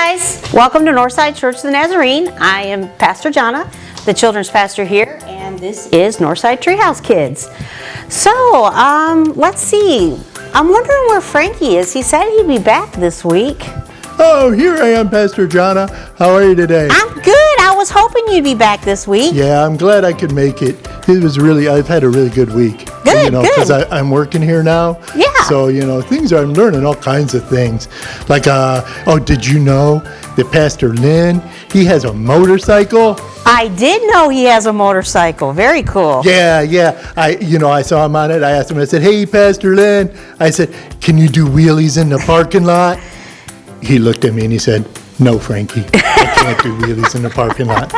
guys, welcome to Northside Church of the Nazarene. I am Pastor Jonna, the children's pastor here, and this is Northside Treehouse Kids. So, let's see. I'm wondering where Frankie is. He said he'd be back this week. Oh, here I am, Pastor Jonna. How are you today? I'm good. I was hoping you'd be back this week. Yeah, I'm glad I could make it. I've had a really good week. Good, good. Because I'm working here now. Yeah. So, I'm learning all kinds of things. Like, did you know that Pastor Lynn, he has a motorcycle? I did know he has a motorcycle. Very cool. Yeah. I saw him on it. I asked him, I said, hey, Pastor Lynn. I said, can you do wheelies in the parking lot? He looked at me and he said, no, Frankie, I can't do wheelies in the parking lot.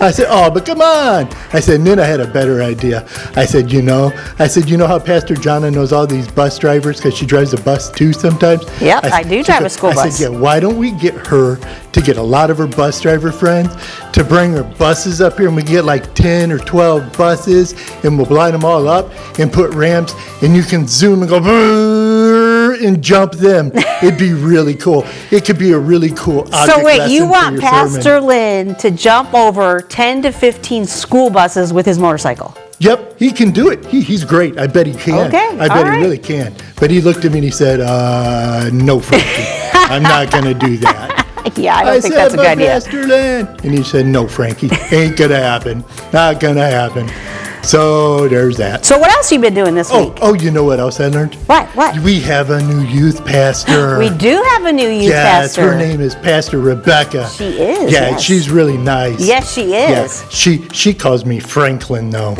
I said, oh, but come on. I said, and then I had a better idea. I said, you know how Pastor Jonna knows all these bus drivers because she drives a bus too sometimes? Yep, I do drive a school bus. I said, yeah, why don't we get her to get a lot of her bus driver friends to bring her buses up here, and we get like 10 or 12 buses, and we'll line them all up and put ramps, and you can zoom and go and jump them. It'd be really cool. It could be a really cool object. So wait, you want Pastor sermon. Lynn to jump over 10 to 15 school buses with his motorcycle? Yep, he can do it. He's great. I bet he can. Okay, I bet he really can. But he looked at me and he said, no, Frankie, I'm not going to do that. Yeah, I don't think that's a good idea. Pastor Lynn. And he said, no, Frankie, ain't going to happen. Not going to happen. So there's that. So what else you been doing this week? Oh, you know what else I learned? What? We have a new youth pastor. We do have a new youth pastor. Yes, her name is Pastor Rebecca. She is. Yeah, yes. She's really nice. Yes, she is. Yeah, she calls me Franklin, though.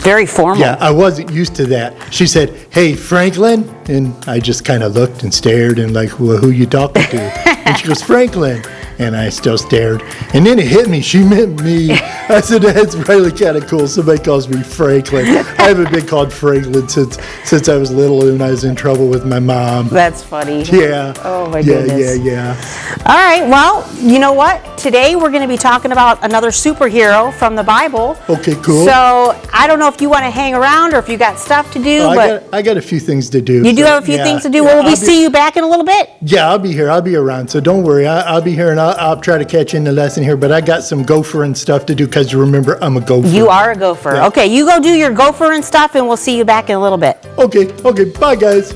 Very formal. Yeah, I wasn't used to that. She said, hey, Franklin. And I just kind of looked and stared and like, well, who you talking to? And she goes, Franklin. And I still stared. And then it hit me. She meant me. I said, that's really kind of cool. Somebody calls me Franklin. I haven't been called Franklin since I was little and I was in trouble with my mom. That's funny. Yeah. Oh, my goodness. Yeah. All right. Well, you know what? Today we're going to be talking about another superhero from the Bible. Okay, cool. So I don't know if you want to hang around or if you got stuff to do. I got a few things to do. You do have a few things to do. Will we see you back in a little bit? Yeah, I'll be here. I'll be around. So don't worry. I'll be here and I'll try to catch you in the lesson here. But I got some gopher and stuff to do because remember, I'm a gopher. You are a gopher. Yeah. Okay, you go do your gopher and stuff and we'll see you back in a little bit. Okay. Bye, guys.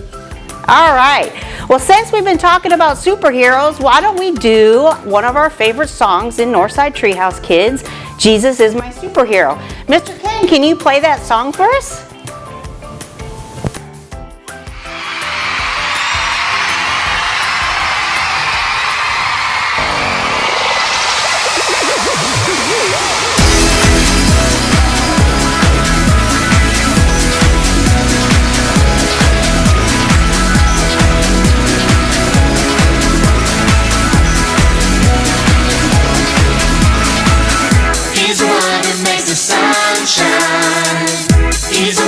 All right. Well, since we've been talking about superheroes, why don't we do one of our favorite songs in Northside Treehouse Kids, Jesus is My Superhero. Mr. Ken, can you play that song for us? He's the one who makes the sun shine. He's the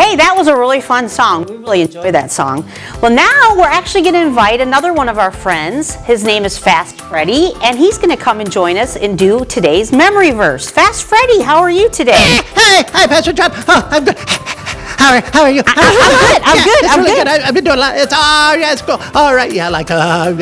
Hey, that was a really fun song. We really enjoyed that song. Well, now we're actually going to invite another one of our friends. His name is Fast Freddy, and he's going to come and join us and do today's memory verse. Fast Freddy, how are you today? Hi, Pastor John. Oh, I'm good. How are you? I'm good. I've been doing a lot. It's cool. All right, yeah, I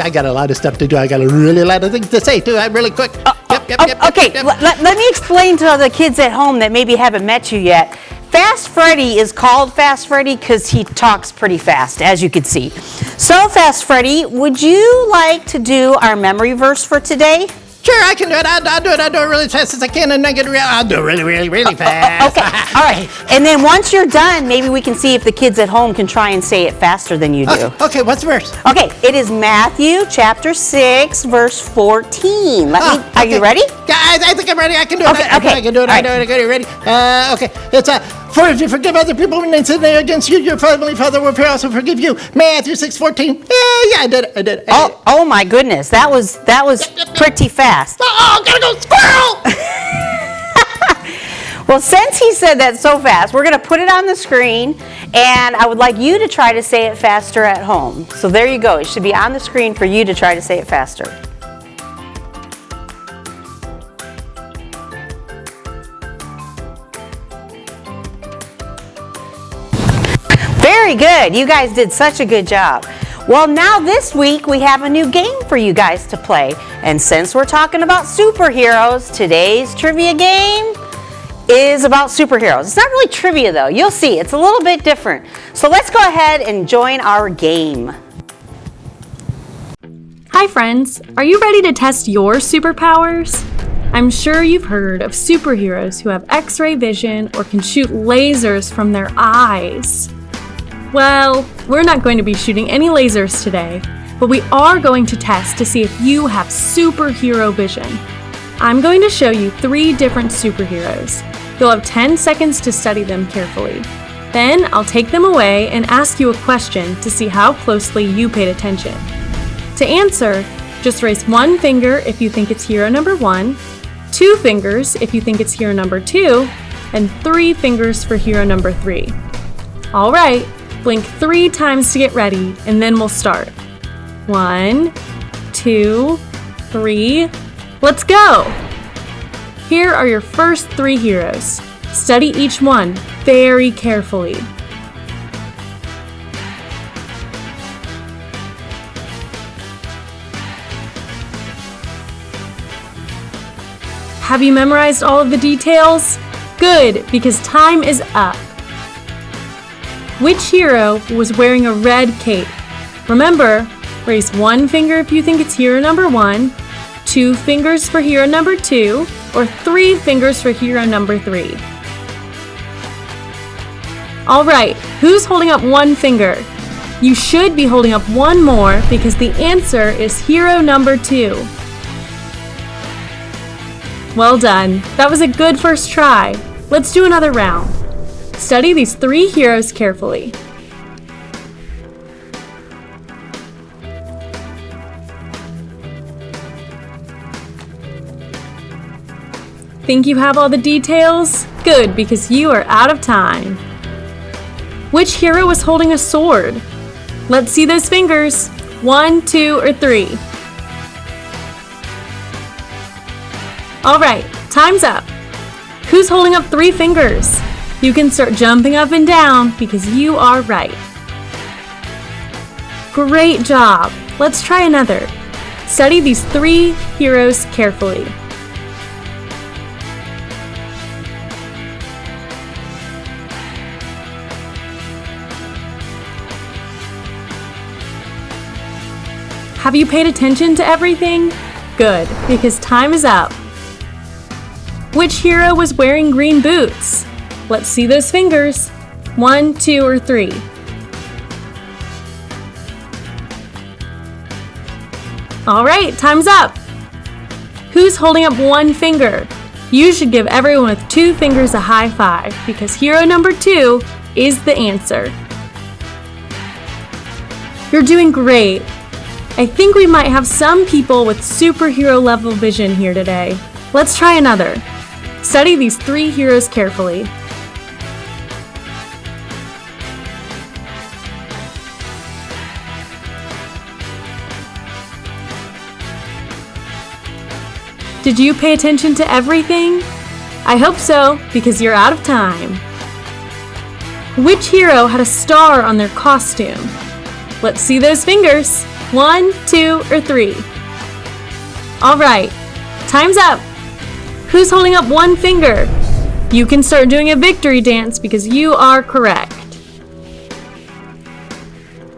got a lot of stuff to do. I got a lot of things to say too. I'm really quick. Okay, let me explain to the kids at home that maybe haven't met you yet. Fast Freddy is called Fast Freddy because he talks pretty fast, as you can see. So, Fast Freddy, would you like to do our memory verse for today? Sure, I can do it. I'll do it really fast as I can, and I'll do it really fast. Okay, all right. And then once you're done, maybe we can see if the kids at home can try and say it faster than you do. Okay, what's the verse? Okay, it is Matthew chapter 6, verse 14. Are you ready? Yeah, I think I'm ready. I can do it. Okay. I can do it. All I know it. I got it ready. Okay, it's for if you forgive other people when they sin against you, your heavenly Father will also forgive you. Matthew 6:14. Yeah, I did it. Oh my goodness, that was pretty fast. Oh, gotta go squirrel! Well, since he said that so fast, we're going to put it on the screen, and I would like you to try to say it faster at home. So there you go. It should be on the screen for you to try to say it faster. Very good. You guys did such a good job. Well, now this week we have a new game for you guys to play. And since we're talking about superheroes, today's trivia game is about superheroes. It's not really trivia though. You'll see. It's a little bit different. So let's go ahead and join our game. Hi friends, are you ready to test your superpowers? I'm sure you've heard of superheroes who have X-ray vision or can shoot lasers from their eyes. Well, we're not going to be shooting any lasers today, but we are going to test to see if you have superhero vision. I'm going to show you 3 different superheroes. You'll have 10 seconds to study them carefully. Then I'll take them away and ask you a question to see how closely you paid attention. To answer, just raise 1 finger if you think it's hero number 1, 2 fingers if you think it's hero number 2, and 3 fingers for hero number 3. All right, blink 3 times to get ready, and then we'll start. 1, 2, 3, let's go! Here are your first 3 heroes. Study each one very carefully. Have you memorized all of the details? Good, because time is up. Which hero was wearing a red cape? Remember, raise 1 finger if you think it's hero number 1, 2 fingers for hero number 2, or 3 fingers for hero number 3. All right, who's holding up 1 finger? You should be holding up 1 more because the answer is hero number 2. Well done. That was a good first try. Let's do another round. Study these 3 heroes carefully. Think you have all the details? Good, because you are out of time. Which hero was holding a sword? Let's see those fingers. 1, 2, or 3. All right, time's up. Who's holding up 3 fingers? You can start jumping up and down because you are right. Great job. Let's try another. Study these 3 heroes carefully. Have you paid attention to everything? Good, because time is up. Which hero was wearing green boots? Let's see those fingers. 1, 2, or 3. All right, time's up. Who's holding up 1 finger? You should give everyone with 2 fingers a high five because hero number 2 is the answer. You're doing great. I think we might have some people with superhero level vision here today. Let's try another. Study these 3 heroes carefully. Did you pay attention to everything? I hope so, because you're out of time. Which hero had a star on their costume? Let's see those fingers. 1, 2, or 3. All right, time's up. Who's holding up one finger? You can start doing a victory dance because you are correct.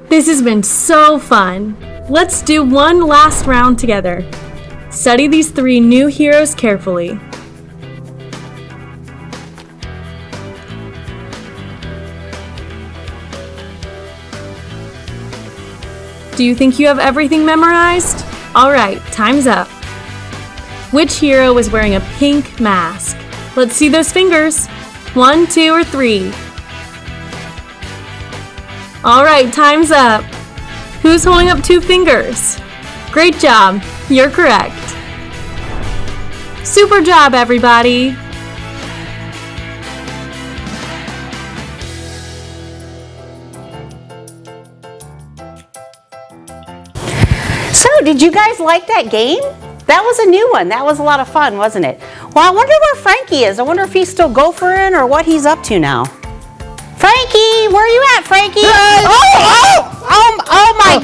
This has been so fun. Let's do one last round together. Study these 3 new heroes carefully. Do you think you have everything memorized? All right, time's up. Which hero is wearing a pink mask? Let's see those fingers. 1, 2, or 3. All right, time's up. Who's holding up 2 fingers? Great job, you're correct. Super job, everybody. So, did you guys like that game? That was a new one. That was a lot of fun, wasn't it? Well, I wonder where Frankie is. I wonder if he's still gophering or what he's up to now. Frankie, where are you at, Frankie? Oh my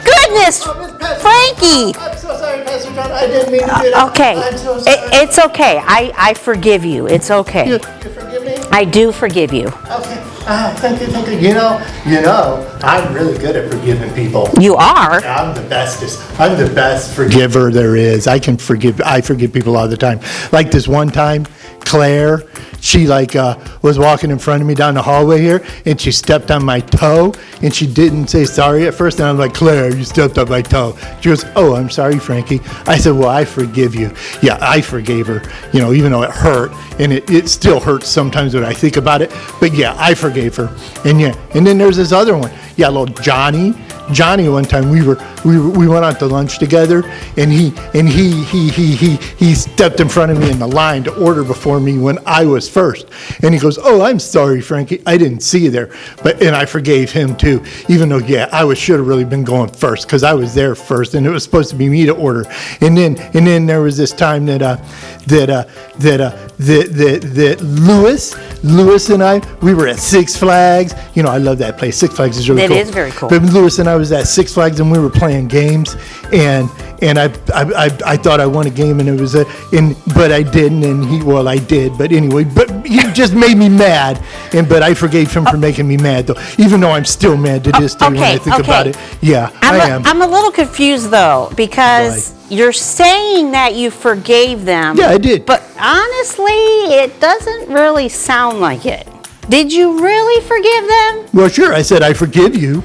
goodness, Frankie. I'm so sorry, Pastor John. I didn't mean to do that. Okay, I'm so sorry. it's okay. I forgive you. It's okay. You forgive me? I do forgive you. Okay. Thank you. You know, I'm really good at forgiving people. You are. I'm the bestest. I'm the best forgiver there is. I forgive people all the time. Like this one time, Claire, she was walking in front of me down the hallway here, and she stepped on my toe, and she didn't say sorry at first, and I'm like, Claire, you stepped on my toe. She goes, oh, I'm sorry, Frankie. I said, well, I forgive you. Yeah, I forgave her, even though it hurt, and it still hurts sometimes when I think about it, but yeah, I forgave her. And then there's this other one. Yeah, little Johnny, one time we went out to lunch together, and he stepped in front of me in the line to order before me when I was first, and he goes, oh, I'm sorry, Frankie, I didn't see you there, and I forgave him too, even though I should have really been going first because I was there first, and it was supposed to be me to order, and then there was this time that Lewis and I, we were at Six Flags. I love that place. Six Flags is really cool. It is very cool. But Lewis and I was at Six Flags, and we were playing games, and I thought I won a game, and but I didn't, and I did, but anyway, but he just made me mad, but I forgave him for making me mad, though, even though I'm still mad to this day when I think about it. Yeah, I am. I'm a little confused, though, because you're saying that you forgave them. Yeah, I did. But honestly, it doesn't really sound like it. Did you really forgive them? Well, sure, I said I forgive you.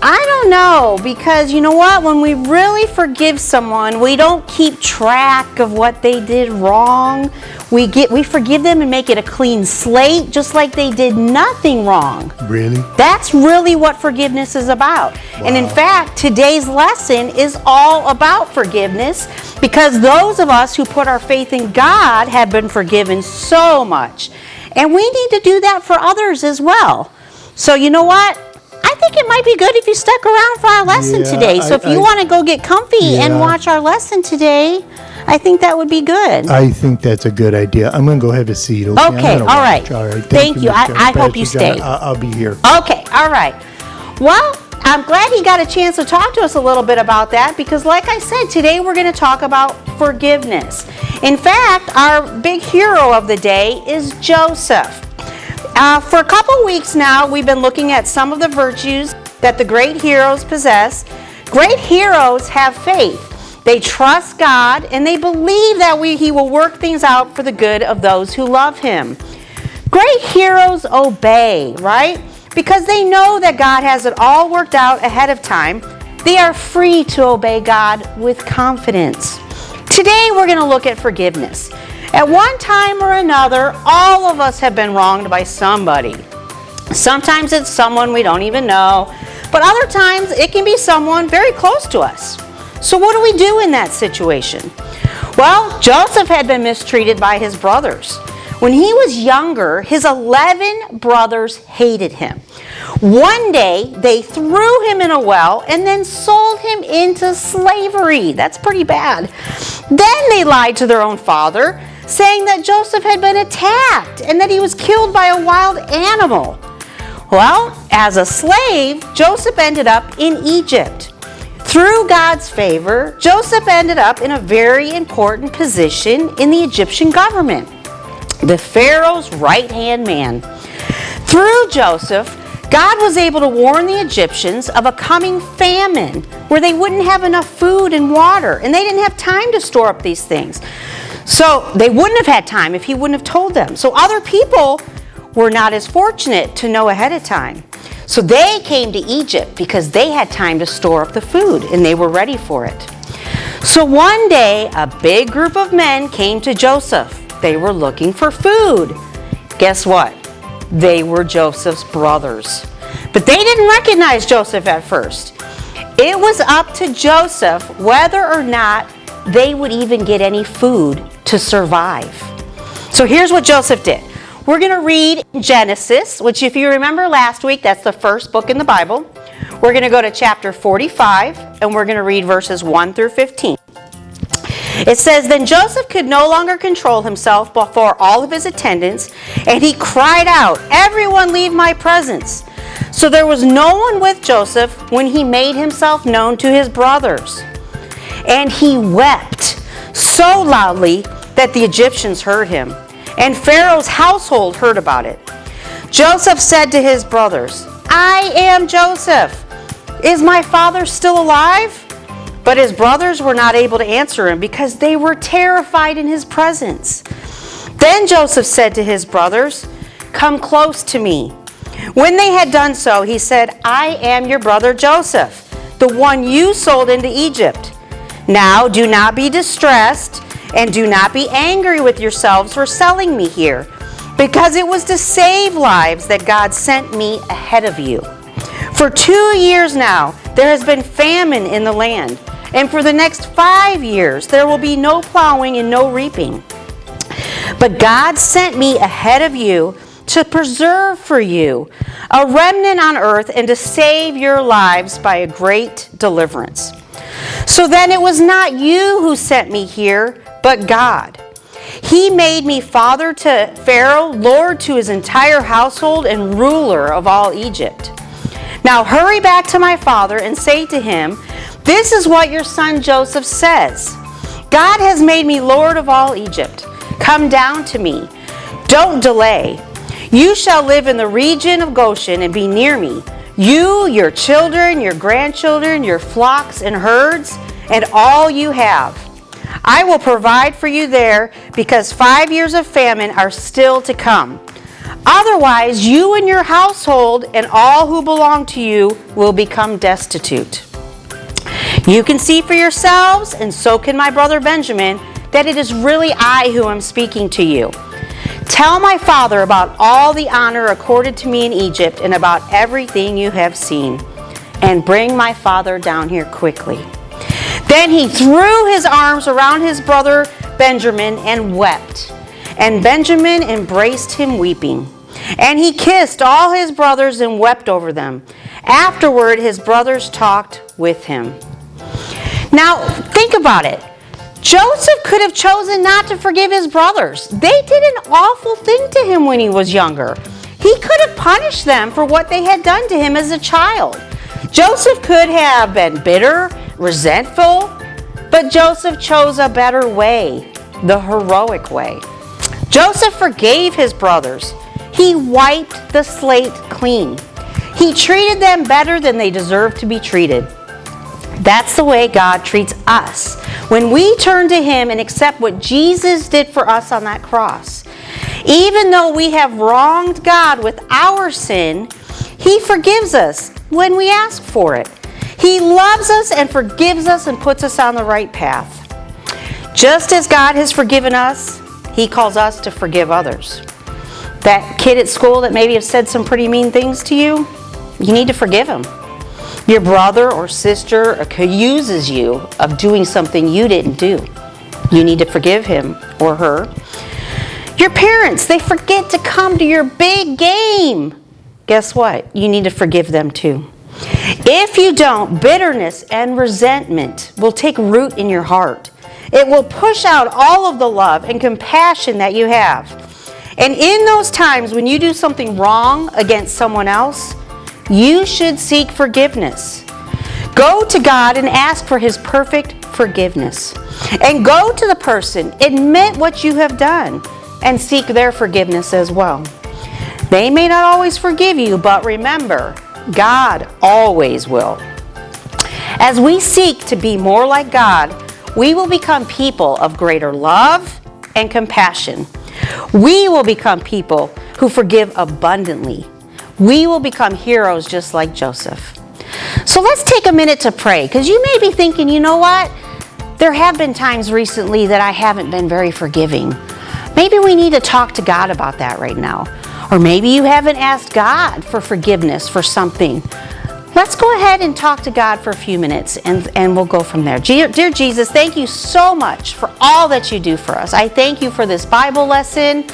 I don't know, because you know what? When we really forgive someone, we don't keep track of what they did wrong. We forgive them and make it a clean slate, just like they did nothing wrong. Really? That's really what forgiveness is about. Wow. And in fact, today's lesson is all about forgiveness, because those of us who put our faith in God have been forgiven so much. And we need to do that for others as well. So you know what? I think it might be good if you stuck around for our lesson today. So if you want to go get comfy and watch our lesson today, I think that would be good. I think that's a good idea. I'm going to go have a seat. Okay, all right. All right. Thank you. I hope you stay. I'll be here. Okay, all right. Well, I'm glad he got a chance to talk to us a little bit about that, because like I said, today we're going to talk about forgiveness. In fact, our big hero of the day is Joseph. For a couple weeks now, we've been looking at some of the virtues that the great heroes possess. Great heroes have faith. They trust God, and they believe that He will work things out for the good of those who love Him. Great heroes obey, right? Because they know that God has it all worked out ahead of time. They are free to obey God with confidence. Today, we're going to look at forgiveness. At one time or another, all of us have been wronged by somebody. Sometimes it's someone we don't even know, but other times it can be someone very close to us. So what do we do in that situation? Well, Joseph had been mistreated by his brothers. when he was younger, his 11 brothers hated him. One day, they threw him in a well and then sold him into slavery. That's pretty bad. Then they lied to their own father, saying that Joseph had been attacked and that he was killed by a wild animal. Well, as a slave, Joseph ended up in Egypt. Through God's favor, Joseph ended up in a very important position in the Egyptian government, the Pharaoh's right-hand man. Through Joseph, God was able to warn the Egyptians of a coming famine where they wouldn't have enough food and water, and they didn't have time to store up these things. So they wouldn't have had time if he wouldn't have told them. So other people were not as fortunate to know ahead of time. So they came to Egypt because they had time to store up the food and they were ready for it. So one day, a big group of men came to Joseph. They were looking for food. Guess what? They were Joseph's brothers. But they didn't recognize Joseph at first. It was up to Joseph whether or not they would even get any food to survive. So here's what Joseph did. We're going to read Genesis, which if you remember last week, that's the first book in the Bible. We're going to go to chapter 45, and we're going to read verses 1 through 15. It says, "Then Joseph could no longer control himself before all of his attendants, and he cried out, 'Everyone leave my presence!' So there was no one with Joseph when he made himself known to his brothers. And he wept so loudly that the Egyptians heard him, and Pharaoh's household heard about it. Joseph said to his brothers, 'I am Joseph. Is my father still alive?' But his brothers were not able to answer him because they were terrified in his presence. Then Joseph said to his brothers, 'Come close to me.' When they had done so, he said, 'I am your brother Joseph, the one you sold into Egypt. Now do not be distressed and do not be angry with yourselves for selling me here, because it was to save lives that God sent me ahead of you. For 2 years now, there has been famine in the land, and for the next 5 years, there will be no plowing and no reaping. But God sent me ahead of you to preserve for you a remnant on earth and to save your lives by a great deliverance. So then it was not you who sent me here, but God. He made me father to Pharaoh, lord to his entire household, and ruler of all Egypt. Now hurry back to my father and say to him, this is what your son Joseph says. God has made me lord of all Egypt. Come down to me. Don't delay. You shall live in the region of Goshen and be near me. You, your children, your grandchildren, your flocks and herds, and all you have. I will provide for you there because 5 years of famine are still to come. Otherwise, you and your household and all who belong to you will become destitute. You can see for yourselves, and so can my brother Benjamin, that it is really I who am speaking to you. Tell my father about all the honor accorded to me in Egypt and about everything you have seen, and bring my father down here quickly." Then he threw his arms around his brother Benjamin and wept. And Benjamin embraced him weeping. And he kissed all his brothers and wept over them. Afterward, his brothers talked with him. Now, think about it. Joseph could have chosen not to forgive his brothers. They did an awful thing to him when he was younger. He could have punished them for what they had done to him as a child. Joseph could have been bitter, resentful, but Joseph chose a better way, the heroic way. Joseph forgave his brothers. He wiped the slate clean. He treated them better than they deserved to be treated. That's the way God treats us when we turn to Him and accept what Jesus did for us on that cross. Even though we have wronged God with our sin, He forgives us when we ask for it. He loves us and forgives us and puts us on the right path. Just as God has forgiven us, He calls us to forgive others. That kid at school that maybe has said some pretty mean things to you, you need to forgive him. Your brother or sister accuses you of doing something you didn't do. You need to forgive him or her. Your parents, they forget to come to your big game. Guess what? You need to forgive them too. If you don't, bitterness and resentment will take root in your heart. It will push out all of the love and compassion that you have. And in those times when you do something wrong against someone else, you should seek forgiveness. Go to God and ask for His perfect forgiveness. And go to the person, admit what you have done, and seek their forgiveness as well. They may not always forgive you, but remember, God always will. As we seek to be more like God, we will become people of greater love and compassion. We will become people who forgive abundantly. We will become heroes just like Joseph. So let's take a minute to pray, because you may be thinking, you know what? There have been times recently that I haven't been very forgiving. Maybe we need to talk to God about that right now. Or maybe you haven't asked God for forgiveness for something. Let's go ahead and talk to God for a few minutes and we'll go from there. Dear Jesus, thank you so much for all that you do for us. I thank you for this Bible lesson.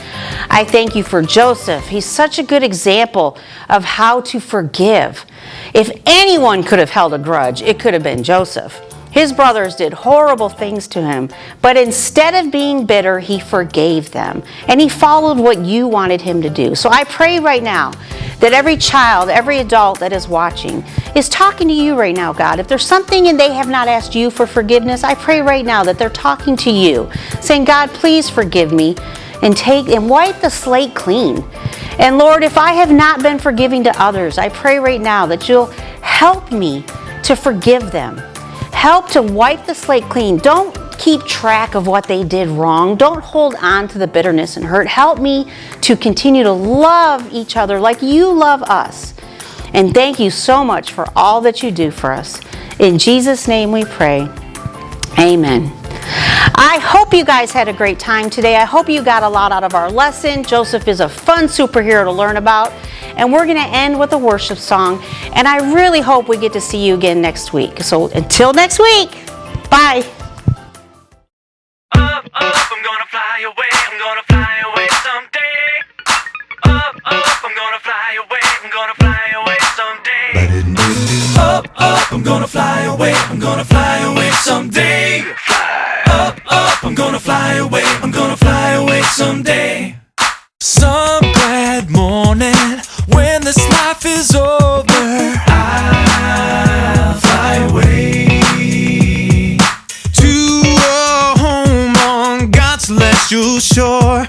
I thank you for Joseph. He's such a good example of how to forgive. If anyone could have held a grudge, it could have been Joseph. His brothers did horrible things to him, but instead of being bitter, he forgave them, and he followed what you wanted him to do. So I pray right now that every child, every adult that is watching is talking to you right now, God. If there's something and they have not asked you for forgiveness, I pray right now that they're talking to you, saying, God, please forgive me, and wipe the slate clean. And Lord, if I have not been forgiving to others, I pray right now that you'll help me to forgive them. Help to wipe the slate clean. Don't keep track of what they did wrong. Don't hold on to the bitterness and hurt. Help me to continue to love each other like you love us. And thank you so much for all that you do for us. In Jesus' name we pray. Amen. I hope you guys had a great time today. I hope you got a lot out of our lesson. Joseph is a fun superhero to learn about. And we're going to end with a worship song. And I really hope we get to see you again next week. So until next week, bye. Up, up, I'm gonna fly away. I'm gonna fly away someday. Up, up, I'm gonna fly away. I'm gonna fly away someday. Up, up, I'm gonna fly away. I'm gonna fly away someday. Up, up, I'm gonna fly away. I'm gonna fly away someday. Some glad morning when this life is over, I'll fly away to a home on God's celestial shore.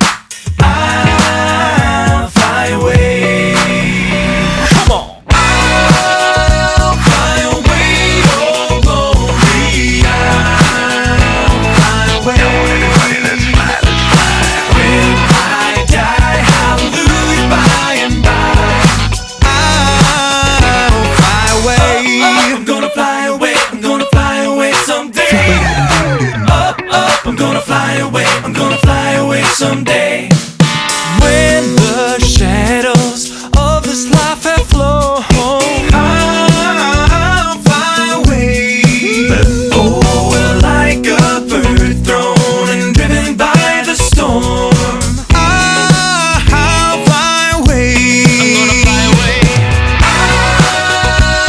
I'll fly away. Come on. I'll fly away, oh glory. I'll fly away. Come on, everybody, let's fly, let's fly. When I die, hallelujah, by and by, I'll fly away. I'm gonna fly away. I'm gonna fly away someday. Up, I'm gonna fly away. I'm gonna fly away someday. When the shadows of this life have flown, I'll fly away. Oh, like a bird thrown and driven by the storm, I'll fly away. I'm gonna fly away.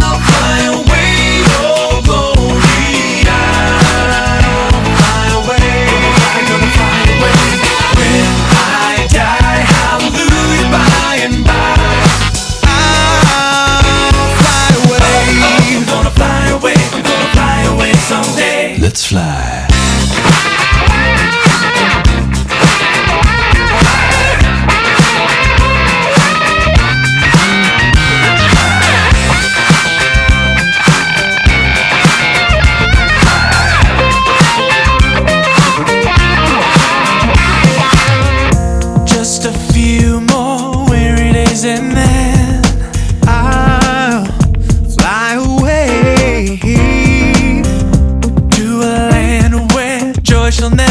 I'll fly away, oh glory. I'll fly away. I'm gonna fly away. When I die, hallelujah, by and by, I'll fly away. I'm gonna fly away. I'm gonna fly away someday. Let's fly. Just a few more weary days and then I'll fly away to a land where joy shall never